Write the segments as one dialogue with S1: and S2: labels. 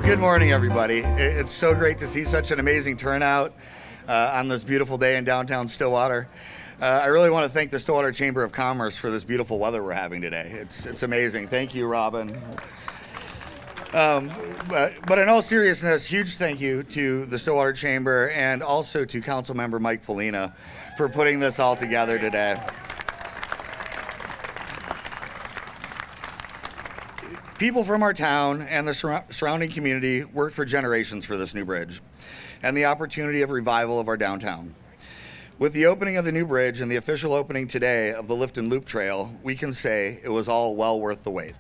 S1: Good morning, everybody. It's so great to see such an amazing turnout on this beautiful day in downtown Stillwater. I really want to thank the Stillwater Chamber of Commerce for this beautiful weather we're having today. It's amazing. Thank you, Robin. But in all seriousness, huge thank you to the Stillwater Chamber and also to Councilmember Mike Polina for putting this all together today. People from our town and the surrounding community worked for generations for this new bridge and the opportunity of revival of our downtown. With the opening of the new bridge and the official opening today of the Lift and Loop Trail, we can say it was all well worth the wait.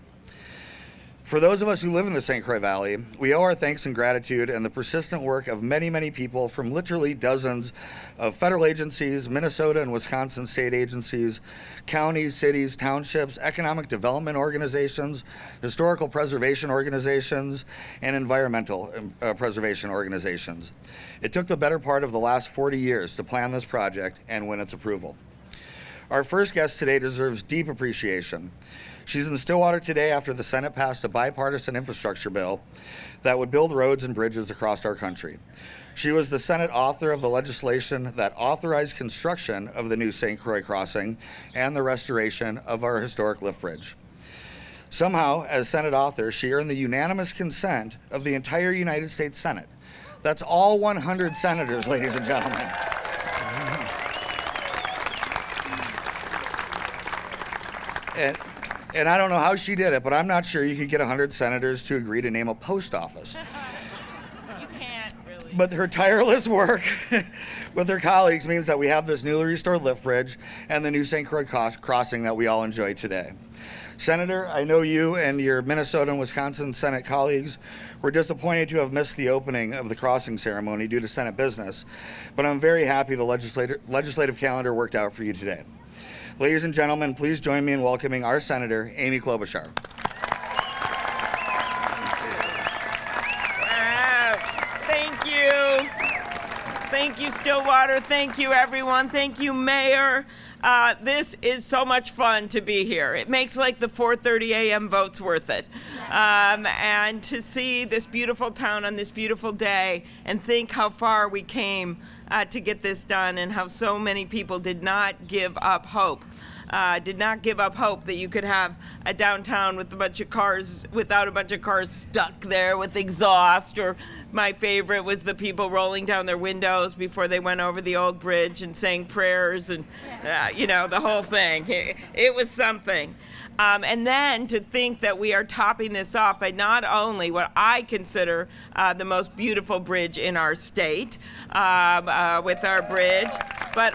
S1: For those of us who live in the St. Croix Valley, we owe our thanks and gratitude and the persistent work of many, many people from literally dozens of federal agencies, Minnesota and Wisconsin state agencies, counties, cities, townships, economic development organizations, historical preservation organizations, and environmental preservation organizations. It took the better part of the last 40 years to plan this project and win its approval. Our first guest today deserves deep appreciation. She's in Stillwater today after the Senate passed a bipartisan infrastructure bill that would build roads and bridges across our country. She was the Senate author of the legislation that authorized construction of the new St. Croix crossing and the restoration of our historic lift bridge. Somehow, as Senate author, she earned the unanimous consent of the entire United States Senate. That's all 100 senators, ladies and gentlemen. And I don't know how she did it, but I'm not sure you could get 100 senators to agree to name a post office.
S2: You can't, really.
S1: But her tireless work with her colleagues means that we have this newly restored lift bridge and the new St. Croix crossing that we all enjoy today. Senator, I know you and your Minnesota and Wisconsin Senate colleagues were disappointed to have missed the opening of the crossing ceremony due to Senate business, but I'm very happy the legislative calendar worked out for you today. Ladies and gentlemen, please join me in welcoming our Senator, Amy Klobuchar.
S2: Wow. Thank you. Thank you, Stillwater. Thank you, everyone. Thank you, Mayor. This is so much fun to be here. It makes like the 4:30 a.m. votes worth it. And to see this beautiful town on this beautiful day and think how far we came to get this done and how so many people did not give up hope. Did not give up hope that you could have a downtown with a bunch of cars, without a bunch of cars stuck there with exhaust, or my favorite was the people rolling down their windows before they went over the old bridge and saying prayers and, the whole thing. It was something. And then to think that we are topping this off by not only what I consider the most beautiful bridge in our state with our bridge, but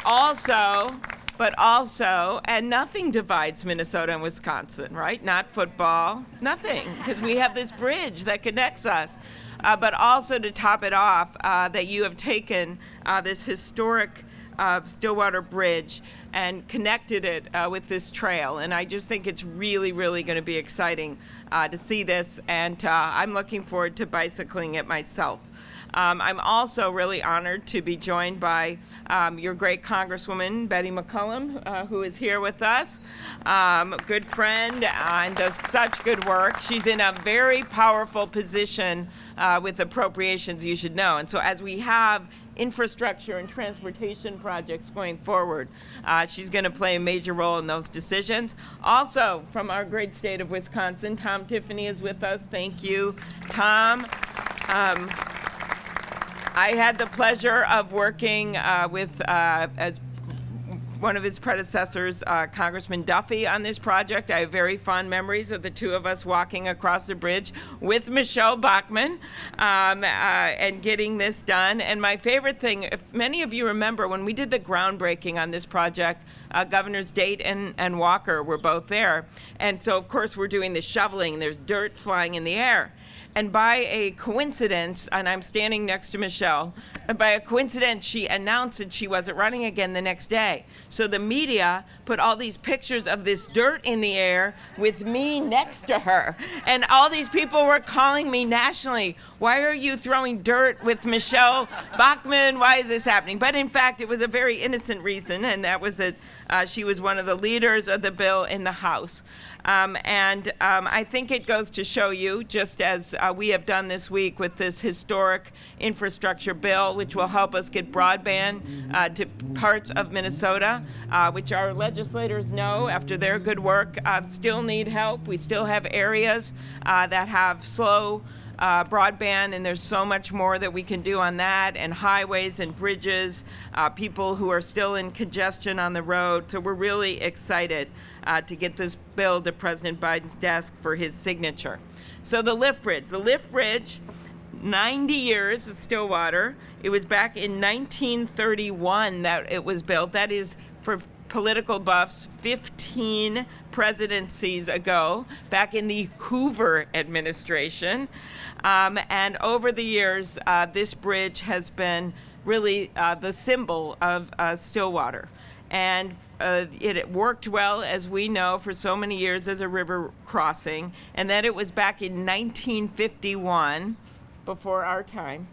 S2: also, and nothing divides Minnesota and Wisconsin, right? Not football, nothing, because we have this bridge that connects us. But also to top it off, that you have taken this historic Stillwater Bridge and connected it with this trail. And I just think it's really, really going to be exciting to see this, and I'm looking forward to bicycling it myself. I'm also really honored to be joined by your great Congresswoman, Betty McCollum, who is here with us. Good friend and does such good work. She's in a very powerful position with appropriations, you should know. And so as we have infrastructure and transportation projects going forward, she's going to play a major role in those decisions. Also, from our great state of Wisconsin, Tiffany is with us. Thank you, Tom. I had the pleasure of working with as one of his predecessors, Congressman Duffy, on this project. I have very fond memories of the two of us walking across the bridge with Michelle Bachmann and getting this done. And my favorite thing, if many of you remember, when we did the groundbreaking on this project, Governors Date and Walker were both there. And so, of course, we're doing the shoveling, and there's dirt flying in the air. And by a coincidence, and I'm standing next to Michelle, and by a coincidence, she announced that she wasn't running again the next day. So the media put all these pictures of this dirt in the air with me next to her. And all these people were calling me nationally, why are you throwing dirt with Michelle Bachmann? Why is this happening? But in fact, it was a very innocent reason, and that was that She was one of the leaders of the bill in the House. I think it goes to show you, just as we have done this week with this historic infrastructure bill, which will help us get broadband to parts of Minnesota, which our legislators know after their good work still need help. We still have areas that have slow broadband, and there's so much more that we can do on that, and highways and bridges, people who are still in congestion on the road. So we're really excited to get this bill to President Biden's desk for his signature. So the lift bridge, 90 years at Stillwater. It was back in 1931 that it was built. That is, for political buffs, 15 presidencies ago, back in the Hoover administration. And over the years, this bridge has been really the symbol of Stillwater. And it worked well, as we know, for so many years as a river crossing. And then it was back in 1951, before our time,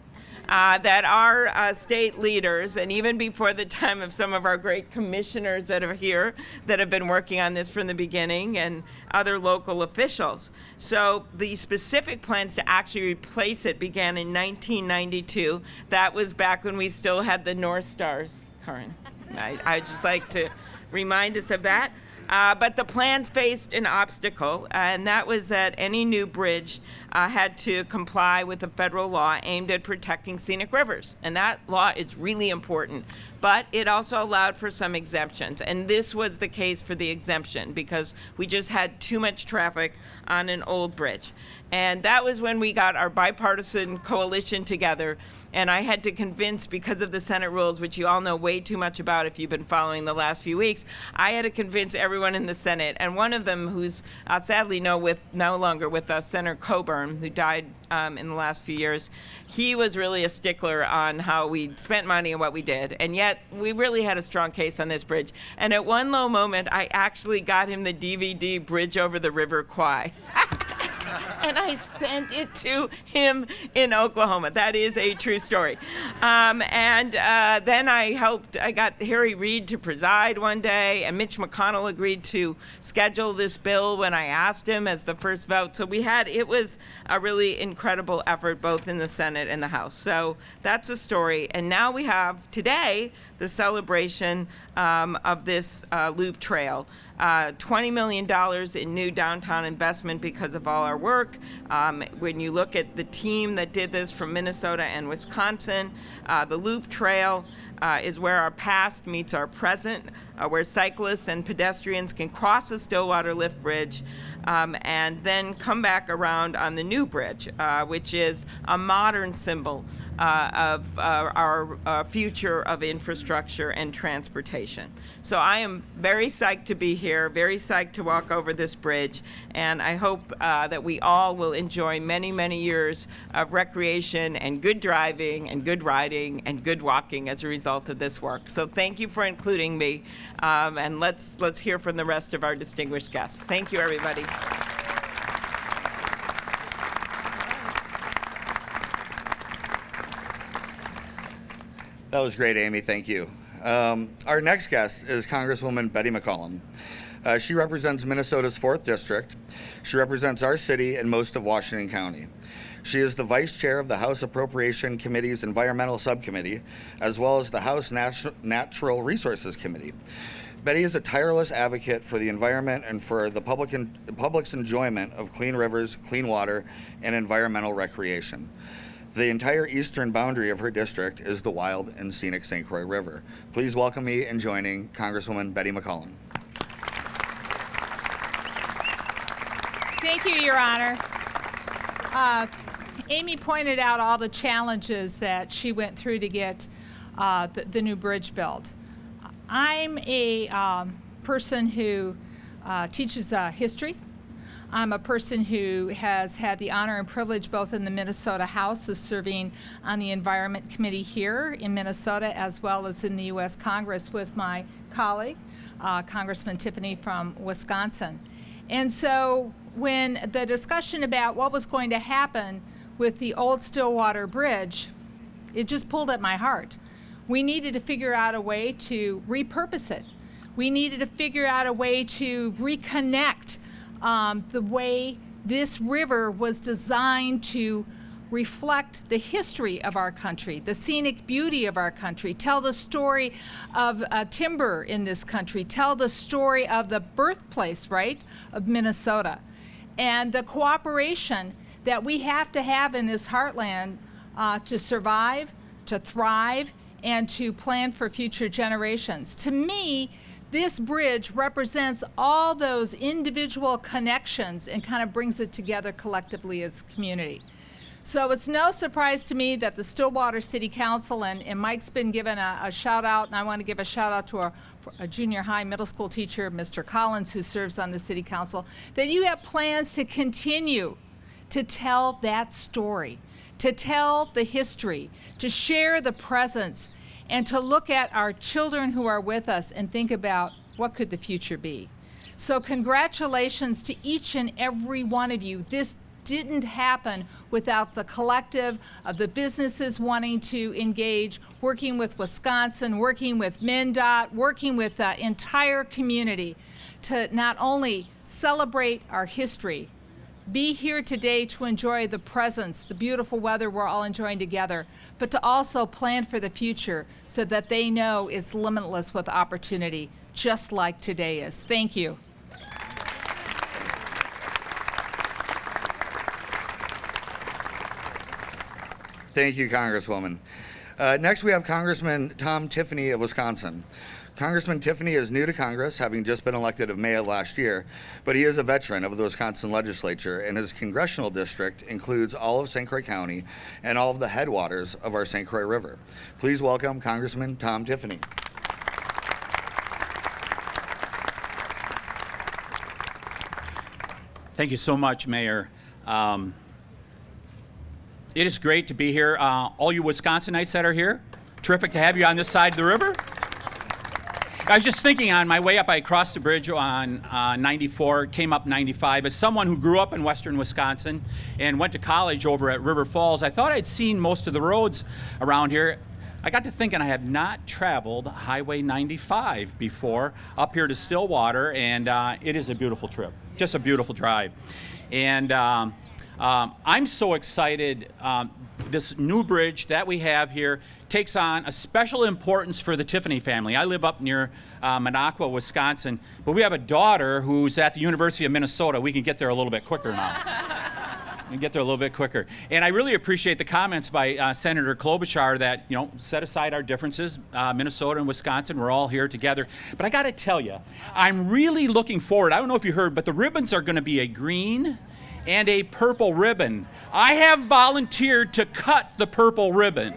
S2: that our state leaders, and even before the time of some of our great commissioners that are here that have been working on this from the beginning, and other local officials. So the specific plans to actually replace it began in 1992. That was back when we still had the North Stars, Karen. I'd just like to remind us of that. But the plans faced an obstacle, and that was that any new bridge had to comply with a federal law aimed at protecting scenic rivers. And that law is really important. But it also allowed for some exemptions. And this was the case for the exemption, because we just had too much traffic on an old bridge. And that was when we got our bipartisan coalition together. And I had to convince, because of the Senate rules, which you all know way too much about if you've been following the last few weeks, I had to convince everyone in the Senate. And one of them, who's sadly no longer with us, Senator Coburn, who died in the last few years, he was really a stickler on how we spent money and what we did. And yet, we really had a strong case on this bridge. And at one low moment, I actually got him the DVD Bridge Over the River Kwai. And I sent it to him in Oklahoma. That is a true story. Then I got Harry Reid to preside one day, and Mitch McConnell agreed to schedule this bill when I asked him as the first vote. So it was a really incredible effort both in the Senate and the House. So that's a story. And now we have today the celebration of this loop trail. $20 million in new downtown investment because of all our work. When you look at the team that did this from Minnesota and Wisconsin, the Loop Trail is where our past meets our present, where cyclists and pedestrians can cross the Stillwater Lift Bridge and then come back around on the new bridge, which is a modern symbol of our future of infrastructure and transportation. So I am very psyched to be here, very psyched to walk over this bridge, and I hope that we all will enjoy many, many years of recreation and good driving and good riding and good walking as a result of this work. So thank you for including me, and let's hear from the rest of our distinguished guests. Thank you, everybody.
S1: That was great, Amy. Thank you. Our next guest is Congresswoman Betty McCollum. She represents Minnesota's 4th District. She represents our city and most of Washington County. She is the Vice Chair of the House Appropriation Committee's Environmental Subcommittee, as well as the House Natural Resources Committee. Betty is a tireless advocate for the environment and for the public's enjoyment of clean rivers, clean water, and environmental recreation. The entire eastern boundary of her district is the wild and scenic St. Croix River. Please welcome me in joining Congresswoman Betty McCollum.
S3: Thank you, Your Honor. Amy pointed out all the challenges that she went through to get the new bridge built. I'm a person who teaches history. I'm a person who has had the honor and privilege both in the Minnesota House of serving on the Environment Committee here in Minnesota, as well as in the U.S. Congress with my colleague, Congressman Tiffany from Wisconsin. And so when the discussion about what was going to happen with the old Stillwater Bridge, it just pulled at my heart. We needed to figure out a way to repurpose it. We needed to figure out a way to reconnect the way this river was designed to reflect the history of our country, the scenic beauty of our country, tell the story of timber in this country, tell the story of the birthplace, right, of Minnesota, and the cooperation that we have to have in this heartland to survive, to thrive, and to plan for future generations. To me, this bridge represents all those individual connections and kind of brings it together collectively as a community. So it's no surprise to me that the Stillwater City Council, and Mike's been given a shout out, and I want to give a shout out to a junior high middle school teacher, Mr. Collins, who serves on the City Council, that you have plans to continue to tell that story, to tell the history, to share the presence, and to look at our children who are with us and think about what could the future be. So congratulations to each and every one of you. This didn't happen without the collective of the businesses wanting to engage, working with Wisconsin, working with MnDOT, working with the entire community to not only celebrate our history, be here today to enjoy the presence, the beautiful weather we're all enjoying together, but to also plan for the future so that they know it's limitless with opportunity, just like today is. Thank you.
S1: Thank you, Congresswoman. Next, we have Congressman Tom Tiffany of Wisconsin. Congressman Tiffany is new to Congress, having just been elected of May of last year, but he is a veteran of the Wisconsin legislature, and his congressional district includes all of St. Croix County and all of the headwaters of our St. Croix River. Please welcome Congressman Tom Tiffany.
S4: Thank you so much, Mayor. It is great to be here. All you Wisconsinites that are here, terrific to have you on this side of the river. I was just thinking on my way up, I crossed the bridge on 94, came up 95. As someone who grew up in western Wisconsin and went to college over at River Falls, I thought I'd seen most of the roads around here. I got to thinking I have not traveled Highway 95 before up here to Stillwater, and it is a beautiful trip, just a beautiful drive. And I'm so excited. This new bridge that we have here takes on a special importance for the Tiffany family. I live up near Minocqua, Wisconsin, but we have a daughter who's at the University of Minnesota. We can get there a little bit quicker now. We can get there a little bit quicker. And I really appreciate the comments by Senator Klobuchar that, you know, set aside our differences. Minnesota and Wisconsin, we're all here together. But I got to tell you, I'm really looking forward. I don't know if you heard, but the ribbons are going to be a green and a purple ribbon. I have volunteered to cut the purple ribbon.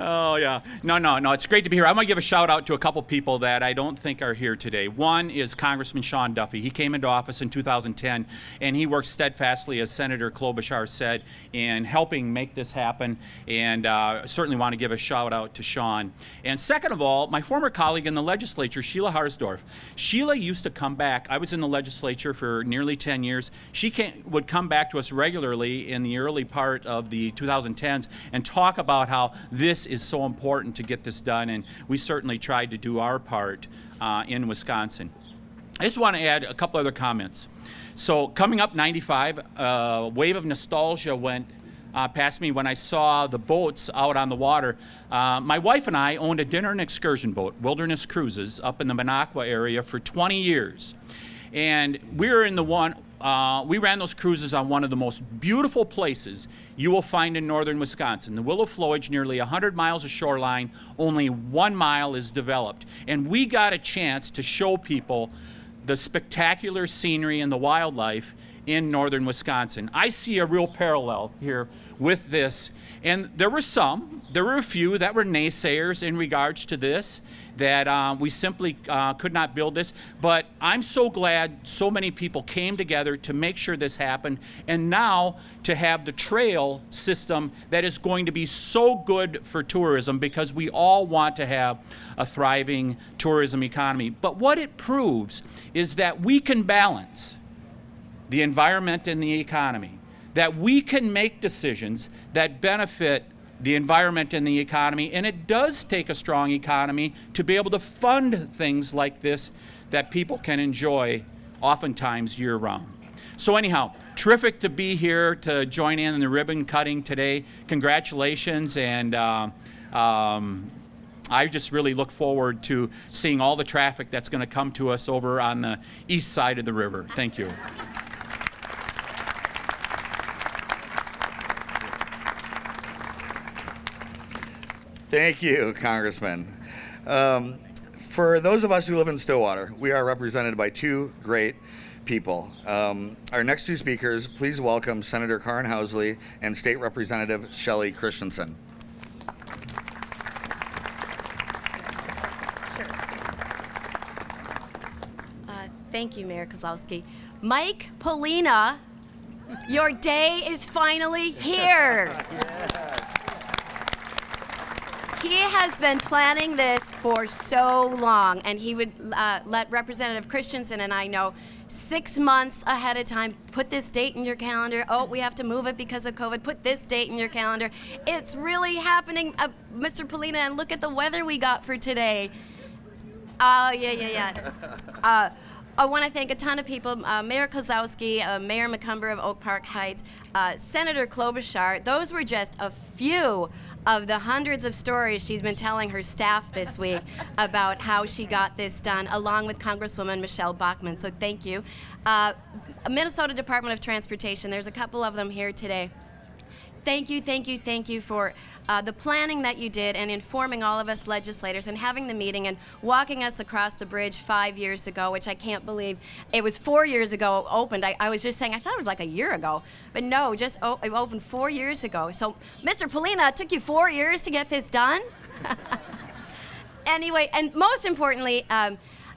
S4: Oh, yeah. No, it's great to be here. I want to give a shout out to a couple people that I don't think are here today. One is Congressman Sean Duffy. He came into office in 2010, and he worked steadfastly, as Senator Klobuchar said, in helping make this happen, and certainly want to give a shout out to Sean. And second of all, my former colleague in the legislature, Sheila Harsdorf. Sheila used to come back. I was in the legislature for nearly 10 years. She would come back to us regularly in the early part of the 2010s and talk about how this is so important to get this done, and we certainly tried to do our part in Wisconsin. I just want to add a couple other comments. So coming up 95, a wave of nostalgia went past me when I saw the boats out on the water. My wife and I owned a dinner and excursion boat, Wilderness Cruises, up in the Minocqua area for 20 years. And we were in the one, we ran those cruises on one of the most beautiful places you will find in northern Wisconsin. The Willow Flowage, nearly 100 miles of shoreline, only 1 mile is developed. And we got a chance to show people the spectacular scenery and the wildlife in northern Wisconsin. I see a real parallel here with this. And there were a few that were naysayers in regards to this, that we simply could not build this. But I'm so glad so many people came together to make sure this happened, and now to have the trail system that is going to be so good for tourism, because we all want to have a thriving tourism economy. But what it proves is that we can balance the environment and the economy, that we can make decisions that benefit the environment and the economy, and it does take a strong economy to be able to fund things like this that people can enjoy oftentimes year-round. So anyhow, terrific to be here to join in the ribbon cutting today. Congratulations, and I just really look forward to seeing all the traffic that's going to come to us over on the east side of the river. Thank you.
S1: Thank you, Congressman. For those of us who live in Stillwater, we are represented by two great people. Our next two speakers, please welcome Senator Karin Housley and State Representative Shelly Christensen.
S5: Thank you, Mayor Kozlowski. Mike Polina, your day is finally here. He has been planning this for so long, and he would let Representative Christensen and I know 6 months ahead of time, put this date in your calendar. Oh, we have to move it because of COVID. Put this date in your calendar. It's really happening, Mr. Polina, and look at the weather we got for today. Oh, yeah. I want to thank a ton of people, Mayor Kozlowski, Mayor McCollum of Oak Park Heights, Senator Klobuchar. Those were just a few of the hundreds of stories she's been telling her staff this week about how she got this done, along with Congresswoman Michelle Bachmann. So thank you. Minnesota Department of Transportation, there's a couple of them here today. Thank you for the planning that you did and informing all of us legislators and having the meeting and walking us across the bridge 5 years ago, which I can't believe. It was 4 years ago opened. I was just saying, I thought it was like a year ago. But no, it opened 4 years ago. So, Mr. Polina, it took you 4 years to get this done? Anyway, and most importantly,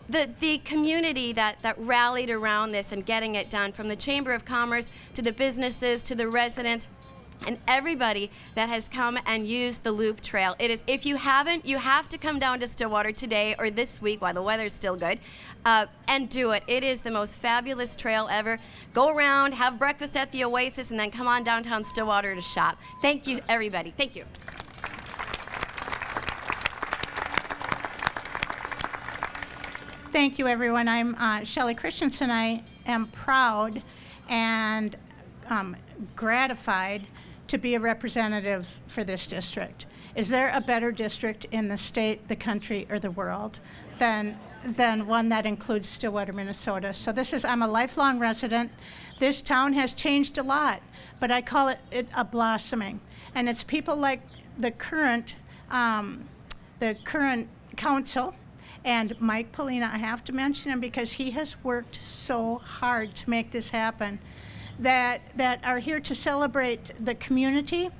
S5: the community that rallied around this and getting it done, from the Chamber of Commerce to the businesses to the residents, and everybody that has come and used the Loop Trail. It is, if you haven't, you have to come down to Stillwater today or this week while the weather's still good, and do it. It is the most fabulous trail ever. Go around, have breakfast at the Oasis, and then come on downtown Stillwater to shop. Thank you, everybody. Thank you.
S6: Thank you, everyone. I'm Shelly Christensen. I am proud and gratified to be a representative for this district. Is there a better district in the state, the country, or the world than one that includes Stillwater, Minnesota? So I'm a lifelong resident. This town has changed a lot, but I call it a blossoming. And it's people like the current council and Mike Polina. I have to mention him because he has worked so hard to make this happen, that are here to celebrate the community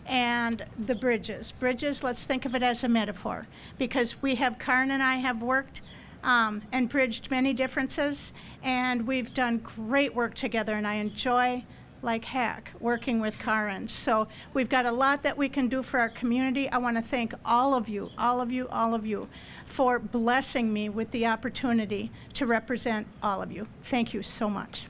S6: and the bridges. Bridges, let's think of it as a metaphor, because Karin and I have worked and bridged many differences, and we've done great work together, and I enjoy like heck working with Karin. So we've got a lot that we can do for our community. I want to thank all of you for blessing me with the opportunity to represent all of you. Thank you so much.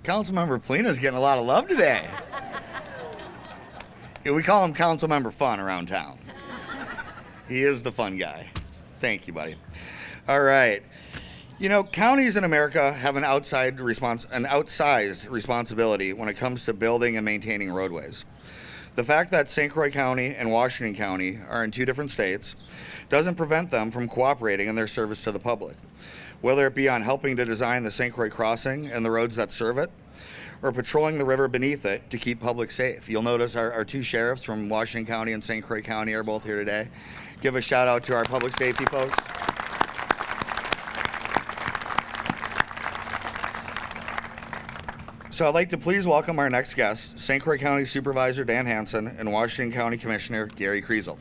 S1: Councilmember Polina's getting a lot of love today. Yeah, we call him Councilmember Fun around town. He is the fun guy. Thank you, buddy. All right. You know, counties in America have an outsized responsibility when it comes to building and maintaining roadways. The fact that St. Croix County and Washington County are in two different states doesn't prevent them from cooperating in their service to the public, whether it be on helping to design the St. Croix crossing and the roads that serve it, or patrolling the river beneath it to keep public safe. You'll notice our two sheriffs from Washington County and St. Croix County are both here today. Give a shout out to our public safety folks. So I'd like to please welcome our next guest, St. Croix County Supervisor Dan Hansen and Washington County Commissioner Gary Kriesel.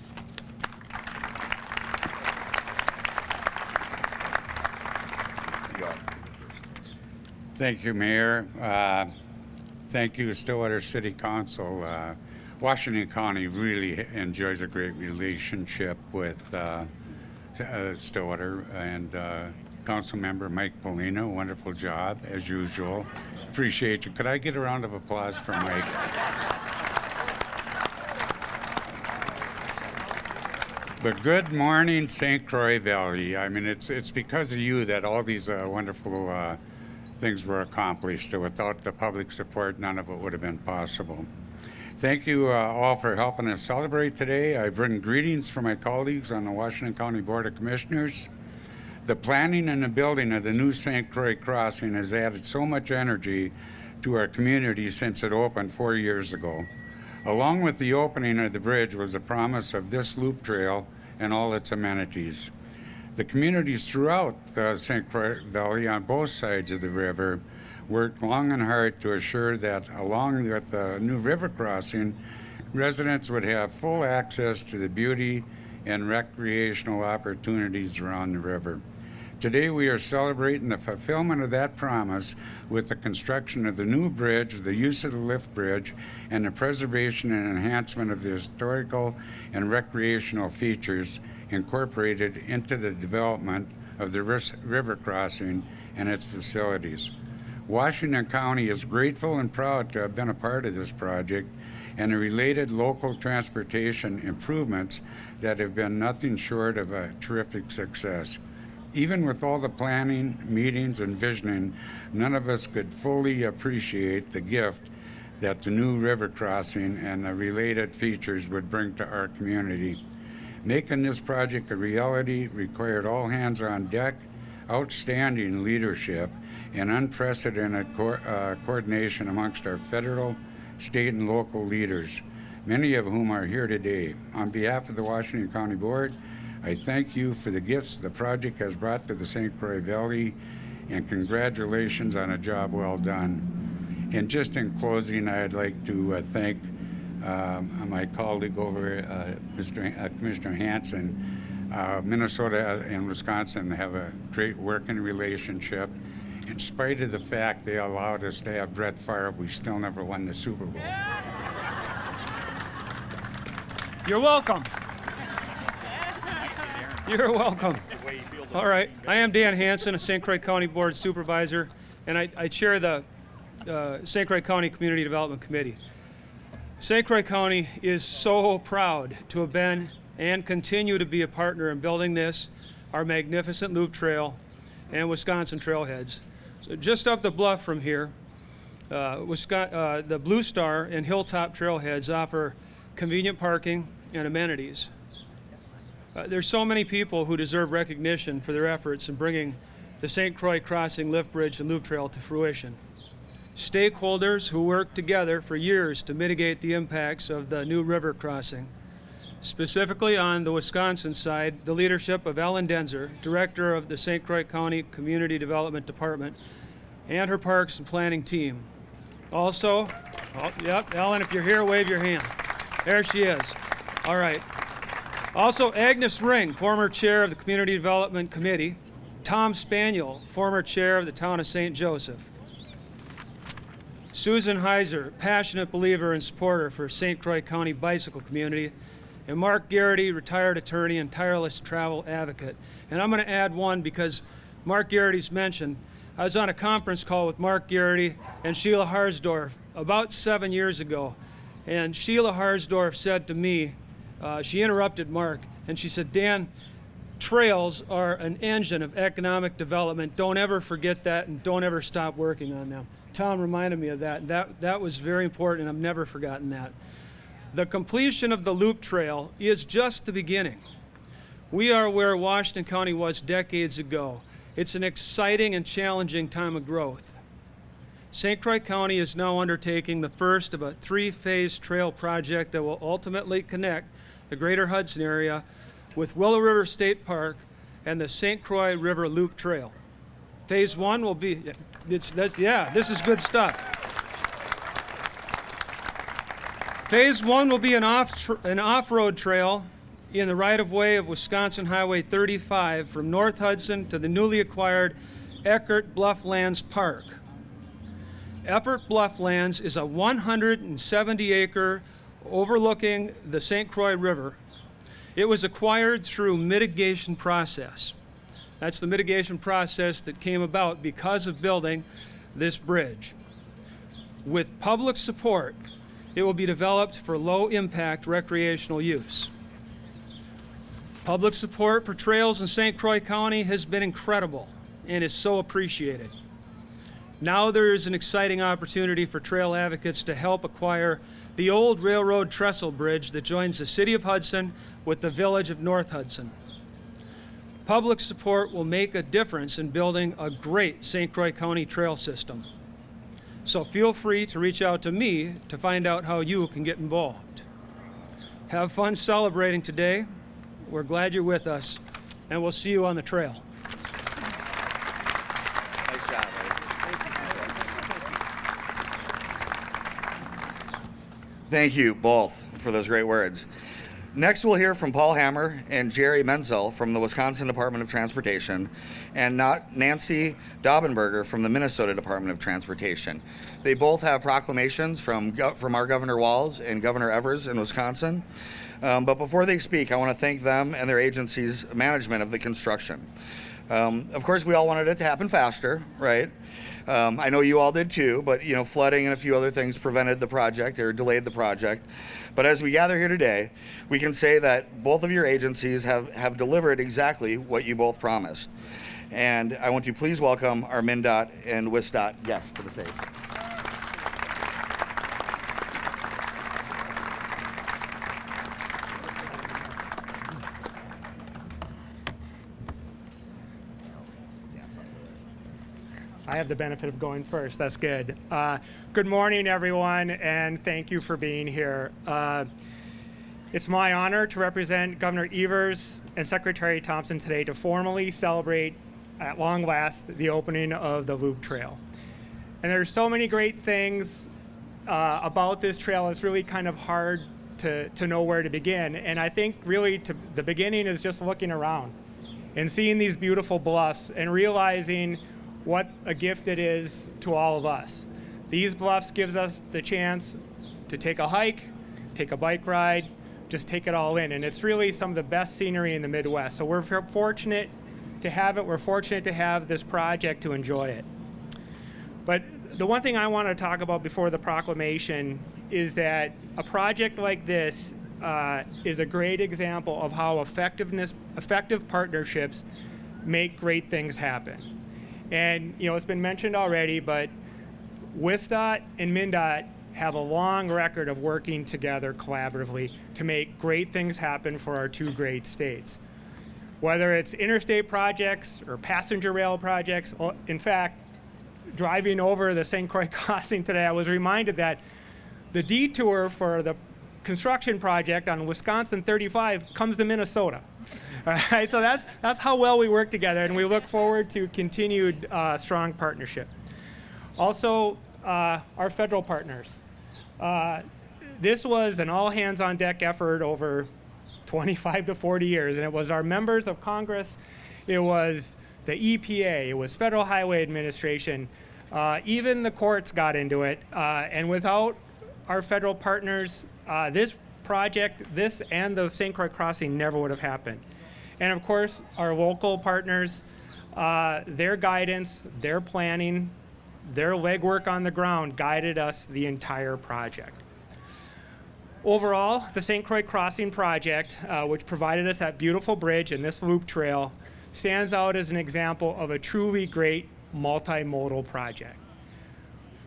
S7: Thank you, Mayor. Thank you, Stillwater City Council. Washington County really enjoys a great relationship with Stillwater, and Councilmember Mike Polina. Wonderful job, as usual. Appreciate you. Could I get a round of applause for Mike? But good morning, St. Croix Valley. I mean, it's because of you that all these wonderful things were accomplished. Without the public support, none of it would have been possible. Thank you all for helping us celebrate today. I bring greetings from my colleagues on the Washington County Board of Commissioners. The planning and the building of the new St. Croix crossing has added so much energy to our community since it opened 4 years ago. Along with the opening of the bridge was the promise of this loop trail and all its amenities. The communities throughout the St. Croix Valley on both sides of the river worked long and hard to assure that along with the new river crossing, residents would have full access to the beauty and recreational opportunities around the river. Today we are celebrating the fulfillment of that promise with the construction of the new bridge, the use of the lift bridge, and the preservation and enhancement of the historical and recreational features incorporated into the development of the river crossing and its facilities. Washington County is grateful and proud to have been a part of this project and the related local transportation improvements that have been nothing short of a terrific success. Even with all the planning, meetings, and visioning, none of us could fully appreciate the gift that the new river crossing and the related features would bring to our community. Making this project a reality required all hands on deck, outstanding leadership, and unprecedented coordination amongst our federal, state, and local leaders, many of whom are here today. On behalf of the Washington County Board, I thank you for the gifts the project has brought to the St. Croix Valley, and congratulations on a job well done. And just in closing, I'd like to thank my colleague over, Commissioner Hansen. Minnesota and Wisconsin have a great working relationship. In spite of the fact they allowed us to have Brett Favre, we still never won the Super Bowl.
S8: You're welcome. You're welcome. All right. I am Dan Hansen, a St. Croix County Board Supervisor, and I chair the St. Croix County Community Development Committee. St. Croix County is so proud to have been and continue to be a partner in building this, our magnificent loop trail, and Wisconsin trailheads. So just up the bluff from here, the Blue Star and Hilltop trailheads offer convenient parking and amenities. There's so many people who deserve recognition for their efforts in bringing the St. Croix Crossing Lift Bridge and Loop Trail to fruition. Stakeholders who worked together for years to mitigate the impacts of the new river crossing. Specifically on the Wisconsin side, the leadership of Ellen Denzer, Director of the St. Croix County Community Development Department, and her Parks and Planning team. Also, yep, Ellen, if you're here, wave your hand. There she is. All right. Also, Agnes Ring, former chair of the Community Development Committee. Tom Spaniel, former chair of the town of St. Joseph. Susan Heiser, passionate believer and supporter for St. Croix County bicycle community. And Mark Garrity, retired attorney and tireless travel advocate. And I'm going to add one because Mark Garrity's mentioned. I was on a conference call with Mark Garrity and Sheila Harsdorf about 7 years ago. And Sheila Harsdorf said to me, she interrupted Mark, and she said, Dan, trails are an engine of economic development. Don't ever forget that, and don't ever stop working on them. Tom reminded me of that, and that was very important, and I've never forgotten that. The completion of the Loop Trail is just the beginning. We are where Washington County was decades ago. It's an exciting and challenging time of growth. St. Croix County is now undertaking the first of a 3-phase trail project that will ultimately connect the greater Hudson area with Willow River State Park and the St. Croix River Loop Trail. Phase 1 will be, this is good stuff. Phase 1 will be an off-road trail in the right-of-way of Wisconsin Highway 35 from North Hudson to the newly acquired Eckert Blufflands Park. Eckert Blufflands is a 170-acre overlooking the St. Croix River. It was acquired through mitigation process. That's the mitigation process that came about because of building this bridge. With public support, it will be developed for low-impact recreational use. Public support for trails in St. Croix County has been incredible and is so appreciated. Now there is an exciting opportunity for trail advocates to help acquire the old railroad trestle bridge that joins the city of Hudson with the village of North Hudson. Public support will make a difference in building a great St. Croix County trail system. So feel free to reach out to me to find out how you can get involved. Have fun celebrating today. We're glad you're with us, and we'll see you on the trail.
S1: Nice job, Thank you both for those great words. Next, we'll hear from Paul Hammer and Jerry Mentzel from the Wisconsin Department of Transportation and Nancy Daubenberger from the Minnesota Department of Transportation. They both have proclamations from our Governor Walz and Governor Evers in Wisconsin. But before they speak, I want to thank them and their agency's management of the construction. Of course, we all wanted it to happen faster, right? I know you all did too, but flooding and a few other things prevented the project or delayed the project. But as we gather here today, we can say that both of your agencies have delivered exactly what you both promised. And I want to please welcome our MnDOT and WIDOT guests to the stage.
S9: I have the benefit of going first. That's good. Good morning, everyone, and thank you for being here. It's my honor to represent Governor Evers and Secretary Thompson today to formally celebrate, at long last, the opening of the Loop Trail. And there's so many great things about this trail. It's really kind of hard to know where to begin. And I think really the beginning is just looking around and seeing these beautiful bluffs and realizing what a gift it is to all of us. These bluffs gives us the chance to take a hike, take a bike ride, just take it all in. And it's really some of the best scenery in the Midwest. So we're fortunate to have it. We're fortunate to have this project to enjoy it. But the one thing I want to talk about before the proclamation is that a project like this is a great example of how effective partnerships make great things happen. And it's been mentioned already, but WIDOT and MnDOT have a long record of working together collaboratively to make great things happen for our two great states. Whether it's interstate projects or passenger rail projects, in fact, driving over the St. Croix crossing today, I was reminded that the detour for the construction project on Wisconsin 35 comes to Minnesota. All right, so that's how well we work together, and we look forward to continued strong partnership. Also, our federal partners. This was an all-hands-on-deck effort over 25 to 40 years, and it was our members of Congress, it was the EPA, it was Federal Highway Administration, even the courts got into it, and without our federal partners, this project, this and the St. Croix crossing never would have happened. And of course, our local partners, their guidance, their planning, their legwork on the ground guided us the entire project. Overall, the St. Croix Crossing project, which provided us that beautiful bridge and this loop trail, stands out as an example of a truly great multimodal project.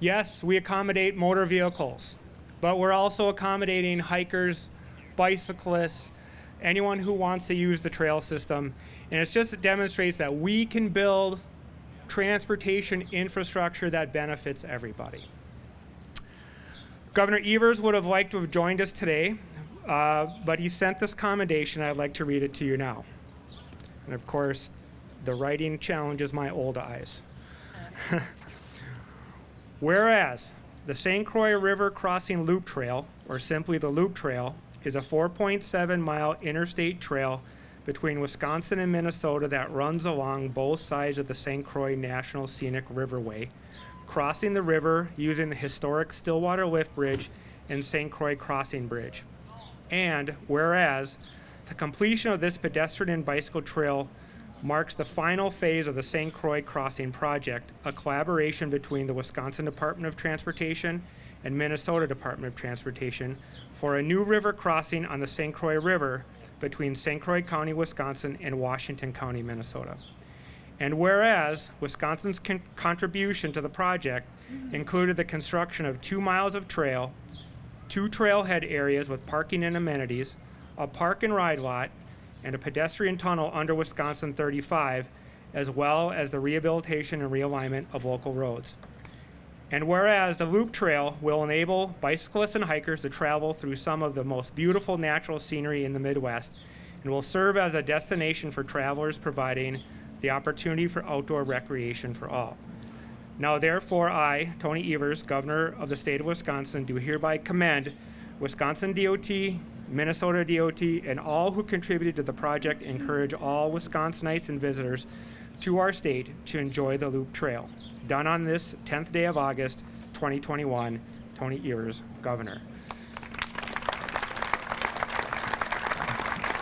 S9: Yes, we accommodate motor vehicles, but we're also accommodating hikers, bicyclists, anyone who wants to use the trail system. And it demonstrates that we can build transportation infrastructure that benefits everybody. Governor Evers would have liked to have joined us today, but he sent this commendation. I'd like to read it to you now. And of course, the writing challenges my old eyes. Whereas the St. Croix River Crossing Loop Trail, or simply the Loop Trail, is a 4.7-mile interstate trail between Wisconsin and Minnesota that runs along both sides of the St. Croix National Scenic Riverway, crossing the river using the historic Stillwater Lift Bridge and St. Croix Crossing Bridge. And whereas the completion of this pedestrian and bicycle trail marks the final phase of the St. Croix Crossing project, a collaboration between the Wisconsin Department of Transportation and Minnesota Department of Transportation for a new river crossing on the St. Croix River between St. Croix County, Wisconsin and Washington County, Minnesota. And whereas Wisconsin's contribution to the project included the construction of 2 miles of trail, 2 trailhead areas with parking and amenities, a park and ride lot, and a pedestrian tunnel under Wisconsin 35, as well as the rehabilitation and realignment of local roads. And whereas the Loop Trail will enable bicyclists and hikers to travel through some of the most beautiful natural scenery in the Midwest and will serve as a destination for travelers, providing the opportunity for outdoor recreation for all. Now therefore I, Tony Evers, Governor of the state of Wisconsin, do hereby commend Wisconsin DOT, Minnesota DOT, and all who contributed to the project, encourage all Wisconsinites and visitors to our state to enjoy the Loop Trail. Done on this 10th day of August, 2021, Tony Evers, Governor.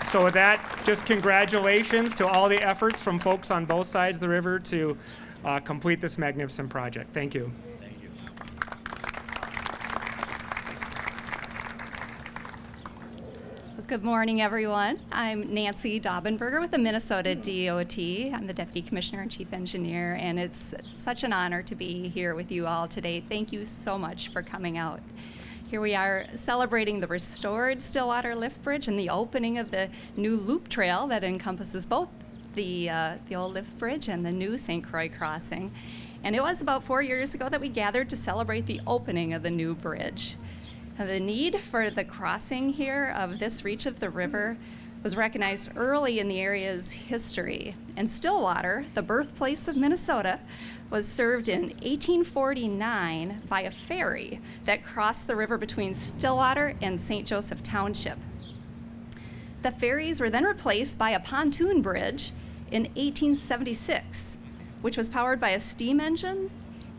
S9: So with that, just congratulations to all the efforts from folks on both sides of the river to complete this magnificent project. Thank you.
S10: Good morning, everyone. I'm Nancy Daubenberger with the Minnesota DOT. I'm the Deputy Commissioner and Chief Engineer, and it's such an honor to be here with you all today. Thank you so much for coming out. Here we are celebrating the restored Stillwater Lift Bridge and the opening of the new Loop Trail that encompasses both the old lift bridge and the new St. Croix crossing. And it was about 4 years ago that we gathered to celebrate the opening of the new bridge. The need for the crossing here of this reach of the river was recognized early in the area's history. And Stillwater, the birthplace of Minnesota, was served in 1849 by a ferry that crossed the river between Stillwater and St. Joseph Township. The ferries were then replaced by a pontoon bridge in 1876, which was powered by a steam engine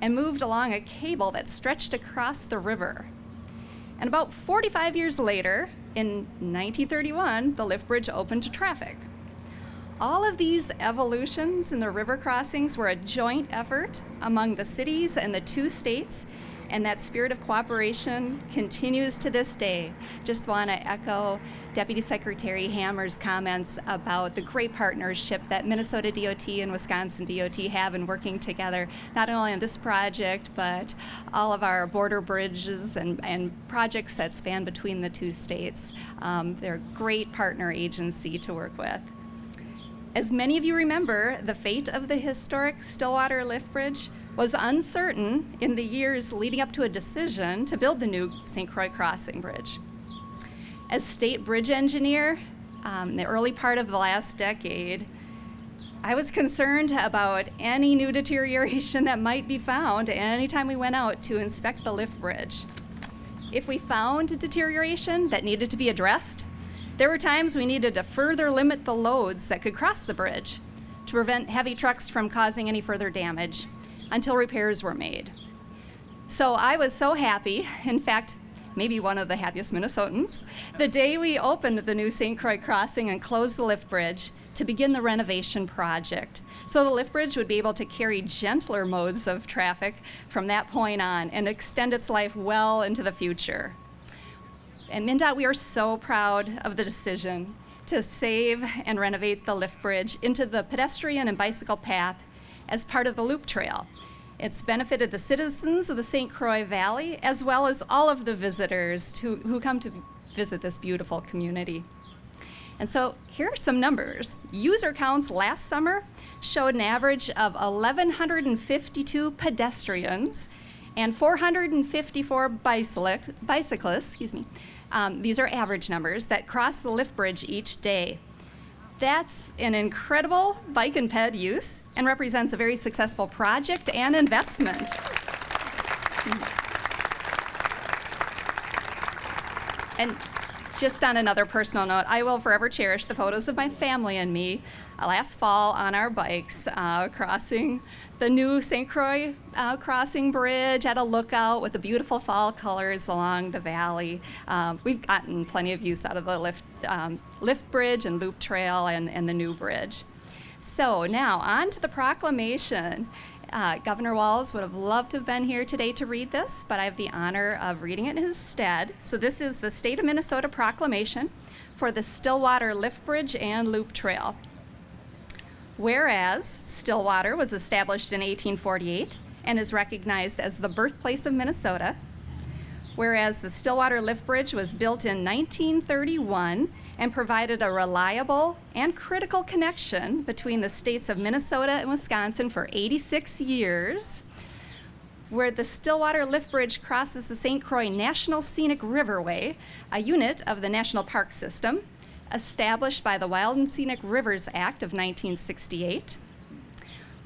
S10: and moved along a cable that stretched across the river. And about 45 years later, in 1931, the lift bridge opened to traffic. All of these evolutions in the river crossings were a joint effort among the cities and the 2 states, and that spirit of cooperation continues to this day. Just want to echo Deputy Secretary Hammer's comments about the great partnership that Minnesota DOT and Wisconsin DOT have in working together, not only on this project, but all of our border bridges and projects that span between the 2 states. They're a great partner agency to work with. As many of you remember, the fate of the historic Stillwater Lift Bridge was uncertain in the years leading up to a decision to build the new St. Croix Crossing Bridge. As state bridge engineer, in the early part of the last decade, I was concerned about any new deterioration that might be found anytime we went out to inspect the lift bridge. If we found deterioration that needed to be addressed, there were times we needed to further limit the loads that could cross the bridge to prevent heavy trucks from causing any further damage until repairs were made. So I was so happy, in fact, maybe one of the happiest Minnesotans, the day we opened the new St. Croix crossing and closed the lift bridge to begin the renovation project. So the lift bridge would be able to carry gentler modes of traffic from that point on and extend its life well into the future. At MnDOT, we are so proud of the decision to save and renovate the lift bridge into the pedestrian and bicycle path as part of the Loop Trail. It's benefited the citizens of the St. Croix Valley, as well as all of the visitors who come to visit this beautiful community. And so here are some numbers. User counts last summer showed an average of 1,152 pedestrians and 454 bicyclists, these are average numbers, that cross the lift bridge each day. That's an incredible bike and ped use and represents a very successful project and investment. And just on another personal note, I will forever cherish the photos of my family and me last fall on our bikes crossing the new St. Croix crossing bridge at a lookout with the beautiful fall colors along the valley. We've gotten plenty of use out of the lift bridge and Loop Trail and the new bridge. So now on to the proclamation. Governor Walz would have loved to have been here today to read this, but I have the honor of reading it in his stead. So this is the State of Minnesota proclamation for the Stillwater Lift Bridge and Loop Trail. Whereas Stillwater was established in 1848 and is recognized as the birthplace of Minnesota, whereas the Stillwater Lift Bridge was built in 1931 and provided a reliable and critical connection between the states of Minnesota and Wisconsin for 86 years, where the Stillwater Lift Bridge crosses the St. Croix National Scenic Riverway, a unit of the National Park System, established by the Wild and Scenic Rivers Act of 1968.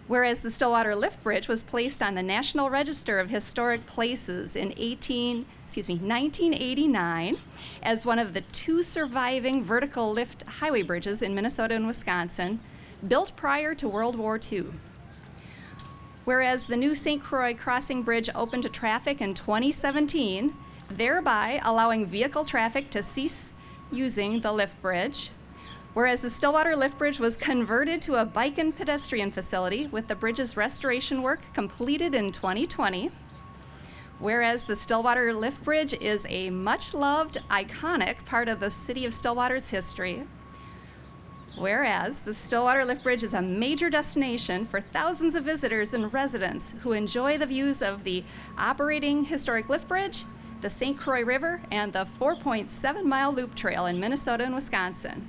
S10: Whereas the Stillwater Lift Bridge was placed on the National Register of Historic Places in 1989 as one of the 2 surviving vertical lift highway bridges in Minnesota and Wisconsin, built prior to World War II. Whereas the new St. Croix Crossing Bridge opened to traffic in 2017, thereby allowing vehicle traffic to cease using the lift bridge. Whereas the Stillwater Lift Bridge was converted to a bike and pedestrian facility with the bridge's restoration work completed in 2020. Whereas the Stillwater Lift Bridge is a much-loved, iconic part of the city of Stillwater's history. Whereas the Stillwater Lift Bridge is a major destination for thousands of visitors and residents who enjoy the views of the operating historic lift bridge, the St. Croix River, and the 4.7-mile loop trail in Minnesota and Wisconsin.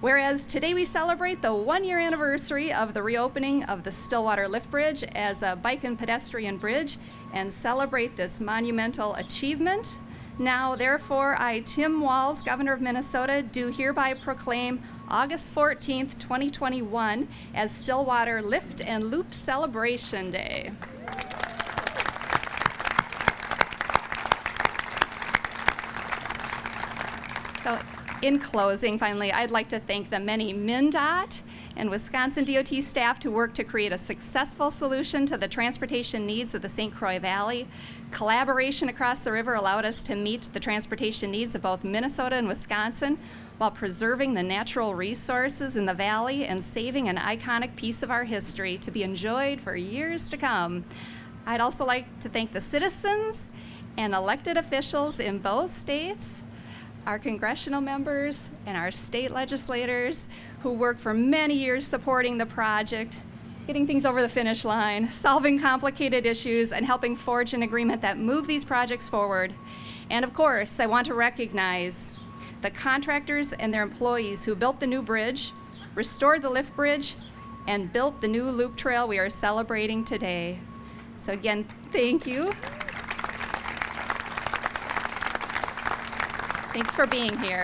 S10: Whereas today we celebrate the 1-year anniversary of the reopening of the Stillwater Lift Bridge as a bike and pedestrian bridge and celebrate this monumental achievement. Now, therefore, I, Tim Walz, Governor of Minnesota, do hereby proclaim August 14th, 2021 as Stillwater Lift and Loop Celebration Day. So, in closing, finally, I'd like to thank the many MnDOT and Wisconsin DOT staff who worked to create a successful solution to the transportation needs of the St. Croix Valley. Collaboration across the river allowed us to meet the transportation needs of both Minnesota and Wisconsin while preserving the natural resources in the valley and saving an iconic piece of our history to be enjoyed for years to come. I'd also like to thank the citizens and elected officials in both states, our congressional members, and our state legislators who worked for many years supporting the project, getting things over the finish line, solving complicated issues, and helping forge an agreement that moved these projects forward. And of course, I want to recognize the contractors and their employees who built the new bridge, restored the lift bridge, and built the new loop trail we are celebrating today. So again, thank you. Thanks for being here.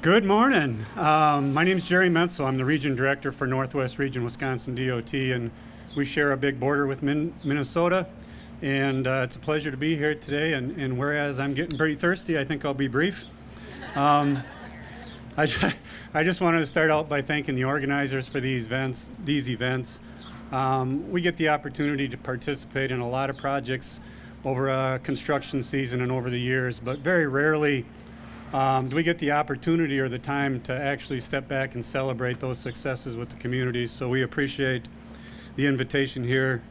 S11: Good morning. My name is Jerry Mentzel. I'm the Region Director for Northwest Region Wisconsin DOT, and we share a big border with Minnesota. And it's a pleasure to be here today. And whereas I'm getting pretty thirsty, I think I'll be brief. I just wanted to start out by thanking the organizers for these events. We get the opportunity to participate in a lot of projects over a construction season and over the years, but very rarely do we get the opportunity or the time to actually step back and celebrate those successes with the community. So we appreciate the invitation here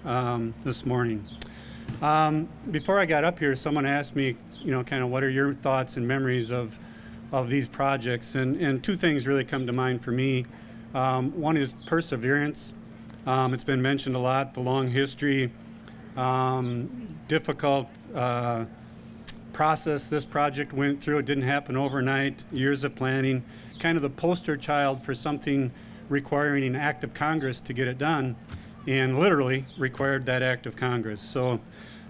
S11: this morning. Before I got up here, someone asked me, kind of what are your thoughts and memories of these projects? And 2 things really come to mind for me. One is perseverance. It's been mentioned a lot, the long history, difficult process this project went through. It didn't happen overnight, years of planning, kind of the poster child for something requiring an act of Congress to get it done, and literally required that act of Congress. So,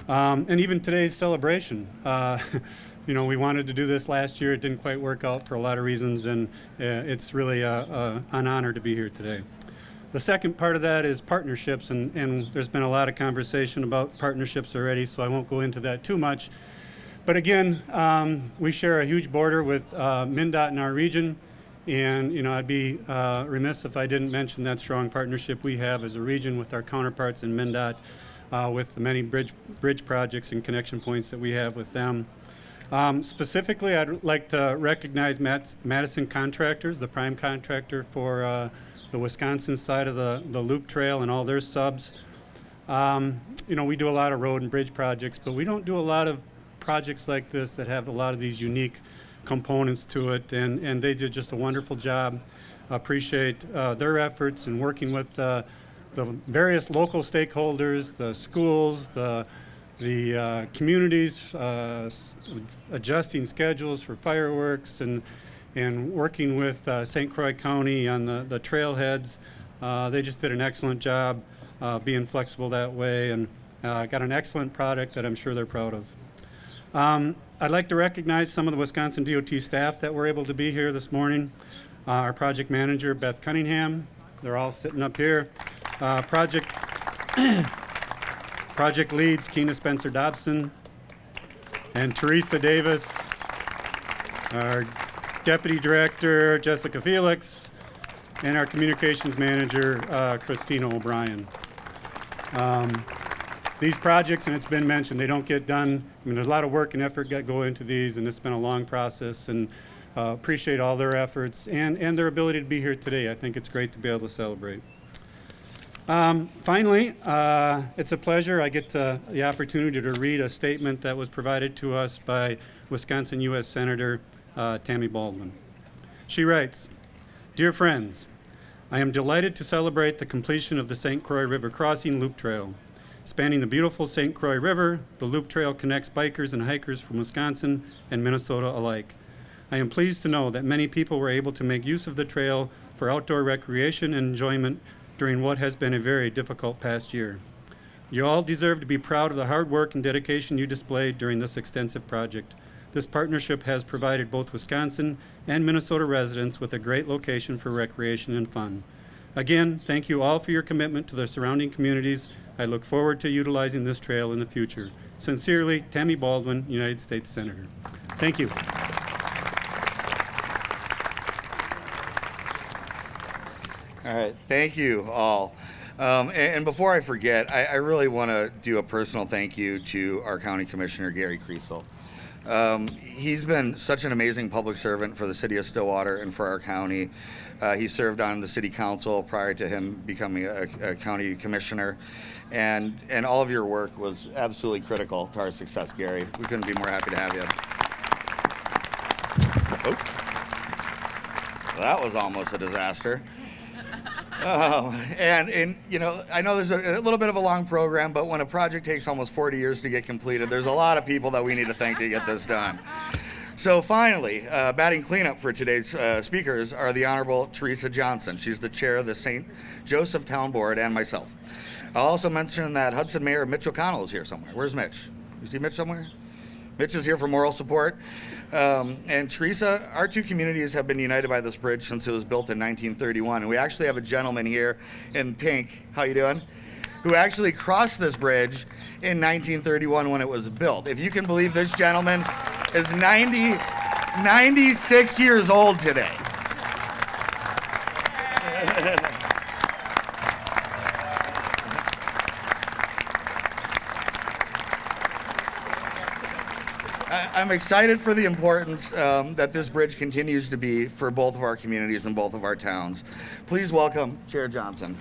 S11: and even today's celebration, we wanted to do this last year. It didn't quite work out for a lot of reasons, and it's really an honor to be here today. The second part of that is partnerships, and there's been a lot of conversation about partnerships already, so I won't go into that too much. But again, we share a huge border with MnDOT in our region, and I'd be remiss if I didn't mention that strong partnership we have as a region with our counterparts in MnDOT, with the many bridge projects and connection points that we have with them. Specifically, I'd like to recognize Madison Contractors, the prime contractor for the Wisconsin side of the Loop Trail and all their subs. We do a lot of road and bridge projects, but we don't do a lot of projects like this that have a lot of these unique components to it, and they did just a wonderful job. Appreciate their efforts in working with the various local stakeholders, the schools, the communities, adjusting schedules for fireworks, and working with St. Croix County on the trailheads. They just did an excellent job being flexible that way, and got an excellent product that I'm sure they're proud of. I'd like to recognize some of the Wisconsin DOT staff that were able to be here this morning. Our project manager, Beth Cunningham. They're all sitting up here. Project leads, Keena Spencer Dobson and Teresa Davis. Our deputy director, Jessica Felix, and our communications manager, Christina O'Brien. These projects, and it's been mentioned, they don't get done. I mean, there's a lot of work and effort go into these, and it's been a long process, and appreciate all their efforts and their ability to be here today. I think it's great to be able to celebrate. Finally, it's a pleasure. I get the opportunity to read a statement that was provided to us by Wisconsin U.S. Senator Tammy Baldwin. She writes, "Dear friends, I am delighted to celebrate the completion of the St. Croix River Crossing Loop Trail. Spanning the beautiful St. Croix River, the Loop Trail connects bikers and hikers from Wisconsin and Minnesota alike. I am pleased to know that many people were able to make use of the trail for outdoor recreation and enjoyment during what has been a very difficult past year. You all deserve to be proud of the hard work and dedication you displayed during this extensive project. This partnership has provided both Wisconsin and Minnesota residents with a great location for recreation and fun. Again, thank you all for your commitment to the surrounding communities. I look forward to utilizing this trail in the future. Sincerely, Tammy Baldwin, United States Senator." Thank you.
S1: All right, thank you all. And before I forget, I really want to do a personal thank you to our County Commissioner, Gary Kriesel. He's been such an amazing public servant for the city of Stillwater and for our county. He served on the city council prior to him becoming a county commissioner. And all of your work was absolutely critical to our success, Gary. We couldn't be more happy to have you. Oh, that was almost a disaster. And I know there's a little bit of a long program, but when a project takes almost 40 years to get completed, there's a lot of people that we need to thank to get this done. So finally, batting cleanup for today's speakers are the Honorable Teresa Johnson. She's the chair of the St. Joseph Town Board, and myself. I'll also mention that Hudson Mayor Mitch O'Connell is here somewhere. Where's Mitch? You see Mitch somewhere? Mitch is here for moral support. And Teresa, our two communities have been united by this bridge since it was built in 1931. And we actually have a gentleman here in pink, how you doing? Who actually crossed this bridge in 1931 when it was built. If you can believe, this gentleman is 96 years old today. I'm excited for the importance that this bridge continues to be for both of our communities and both of our towns. Please welcome Chair Johnson.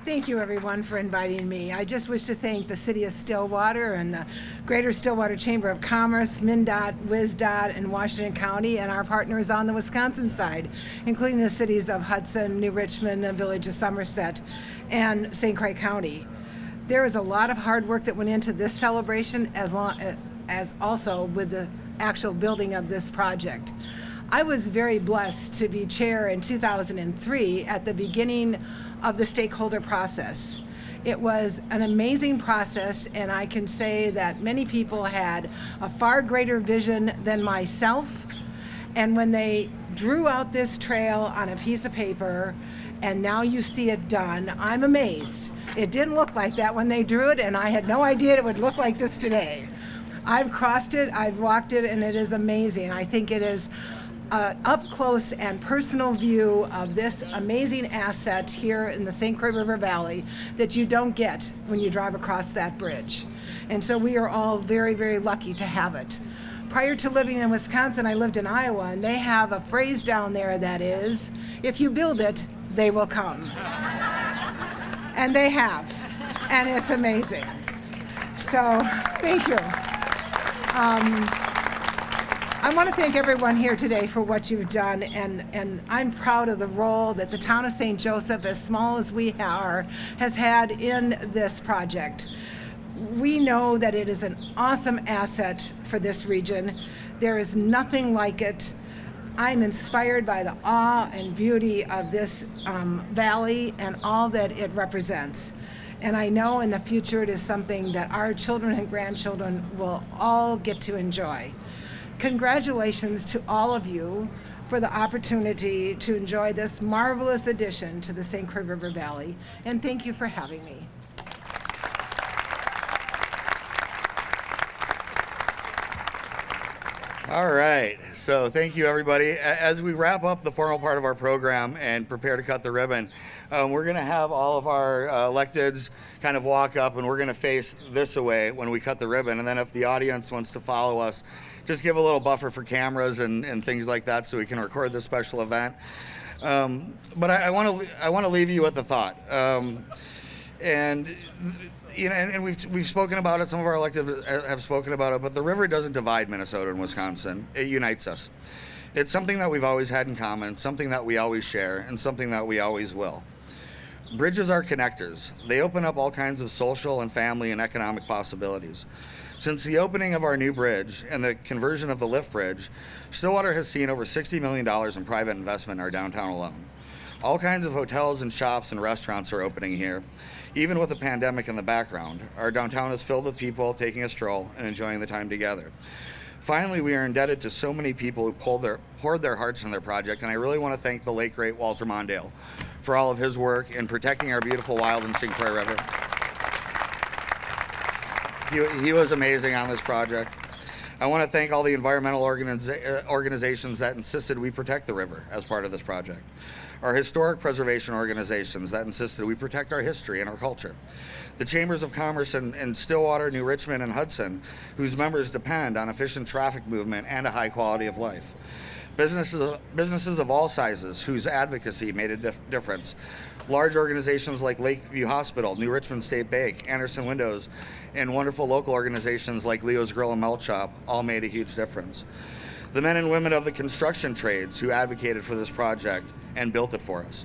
S12: Thank you, everyone, for inviting me. I just wish to thank the City of Stillwater and the Greater Stillwater Chamber of Commerce, MnDOT, WIDOT, and Washington County, and our partners on the Wisconsin side, including the cities of Hudson, New Richmond, the village of Somerset, and St. Croix County. There is a lot of hard work that went into this celebration, as also with the actual building of this project. I was very blessed to be chair in 2003 at the beginning of the stakeholder process. It was an amazing process, and I can say that many people had a far greater vision than myself. And when they drew out this trail on a piece of paper, and now you see it done, I'm amazed. It didn't look like that when they drew it, and I had no idea it would look like this today. I've crossed it, I've walked it, and it is amazing. I think it is an up-close and personal view of this amazing asset here in the St. Croix River Valley that you don't get when you drive across that bridge. And so we are all very, very lucky to have it. Prior to living in Wisconsin, I lived in Iowa, and they have a phrase down there that is, if you build it, they will come. And they have, and it's amazing. So, thank you. I want to thank everyone here today for what you've done, and I'm proud of the role that the town of St. Joseph, as small as we are, has had in this project. We know that it is an awesome asset for this region. There is nothing like it. I'm inspired by the awe and beauty of this valley and all that it represents. And I know in the future it is something that our children and grandchildren will all get to enjoy. Congratulations to all of you for the opportunity to enjoy this marvelous addition to the St. Croix River Valley, and thank you for having me.
S1: All right, so thank you everybody. As we wrap up the formal part of our program and prepare to cut the ribbon, we're gonna have all of our electeds kind of walk up, and we're gonna face this away when we cut the ribbon. And then if the audience wants to follow us, just give a little buffer for cameras and things like that so we can record this special event. But I wanna leave you with a thought. You know, and we've spoken about it. Some of our electeds have spoken about it. But the river doesn't divide Minnesota and Wisconsin. It unites us. It's something that we've always had in common, something that we always share, and something that we always will. Bridges are connectors. They open up all kinds of social and family and economic possibilities. Since the opening of our new bridge and the conversion of the lift bridge, Stillwater has seen over $60 million in private investment in our downtown alone. All kinds of hotels and shops and restaurants are opening here. Even with a pandemic in the background, our downtown is filled with people taking a stroll and enjoying the time together. Finally, we are indebted to so many people who poured their hearts in their project, and I really want to thank the late, great Walter Mondale for all of his work in protecting our beautiful wild and St. Croix River. He was amazing on this project. I want to thank all the environmental organizations that insisted we protect the river as part of this project. Our historic preservation organizations that insisted we protect our history and our culture. The Chambers of Commerce in Stillwater, New Richmond, and Hudson, whose members depend on efficient traffic movement and a high quality of life. Businesses of all sizes whose advocacy made a difference. Large organizations like Lakeview Hospital, New Richmond State Bank, Anderson Windows, and wonderful local organizations like Leo's Grill and Melt Shop all made a huge difference. The men and women of the construction trades who advocated for this project and built it for us.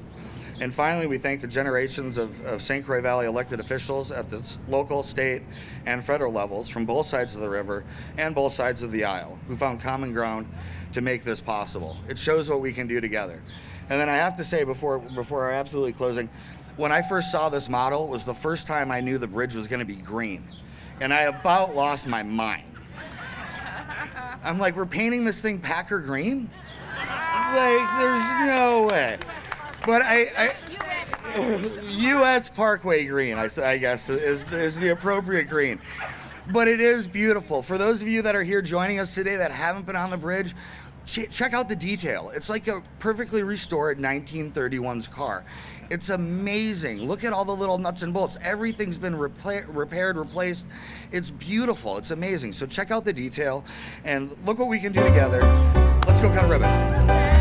S1: And finally, we thank the generations of St. Croix Valley elected officials at the local, state, and federal levels from both sides of the river and both sides of the aisle who found common ground to make this possible. It shows what we can do together. And then I have to say before our absolutely closing, when I first saw this model, it was the first time I knew the bridge was gonna be green. And I about lost my mind. I'm like, we're painting this thing Packer green? Like, there's no way. But U.S. Parkway green, I guess, is the appropriate green. But it is beautiful. For those of you that are here joining us today that haven't been on the bridge, check out the detail. It's like a perfectly restored 1931's car. It's amazing. Look at all the little nuts and bolts. Everything's been repaired, replaced. It's beautiful. It's amazing. So check out the detail and look what we can do together. Let's go cut a ribbon.